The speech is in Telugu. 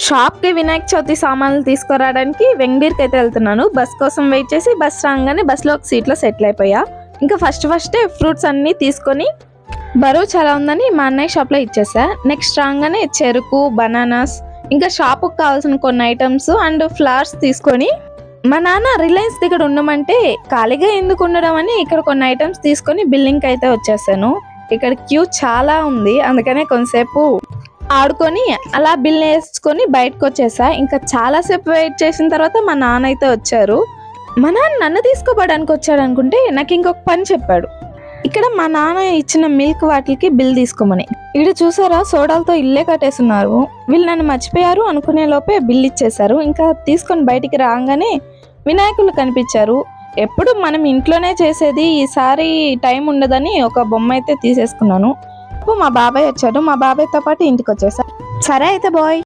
షాప్కి వినాయక చవితి సామాన్లు తీసుకురావడానికి వెంగళూరుకి అయితే వెళ్తున్నాను. బస్ కోసం వెయిట్ చేసి బస్ రాగానే బస్లో ఒక సీట్లో సెటిల్ అయిపోయా. ఇంకా ఫస్టే ఫ్రూట్స్ అన్నీ తీసుకొని బరువు చాలా ఉందని మా అన్నయ్య షాప్లో ఇచ్చేసా. నెక్స్ట్ రాగానే చెరుకు, బనానాస్, ఇంకా షాపుకి కావాల్సిన కొన్ని ఐటమ్స్ అండ్ ఫ్లవర్స్ తీసుకొని మా నాన్న రిలయన్స్ దగ్గర ఉండమంటే ఖాళీగా ఎందుకు ఉండడం అని ఇక్కడ కొన్ని ఐటమ్స్ తీసుకొని బిల్లింగ్కి అయితే వచ్చేసాను. ఇక్కడ క్యూ చాలా ఉంది, అందుకనే కొంతసేపు ఆడుకొని అలా బిల్ వేసుకొని బయటకు వచ్చేసా. ఇంకా చాలాసేపు వెయిట్ చేసిన తర్వాత మా నాన్న అయితే వచ్చారు. మా నాన్న నన్ను తీసుకోపోవడానికి వచ్చాడు అనుకుంటే నాకు ఇంకొక పని చెప్పాడు. ఇక్కడ మా నాన్న ఇచ్చిన మిల్క్ వాటికి బిల్ తీసుకోమని. ఇక్కడ చూసారా, సోడాలతో ఇల్లే కట్టేస్తున్నారు. వీళ్ళు నన్ను మర్చిపోయారు అనుకునే లోపే బిల్ ఇచ్చేశారు. ఇంకా తీసుకొని బయటికి రాగానే వినాయకులు కనిపించారు. ఎప్పుడు మనం ఇంట్లోనే చేసేది, ఈసారి టైం ఉండదని ఒక బొమ్మ అయితే తీసేసుకున్నాను. మా బాబాయ్ వచ్చాడు. మా బాబాయ్తో పాటు ఇంటికి వచ్చేసా. సరే అయితే బాయ్.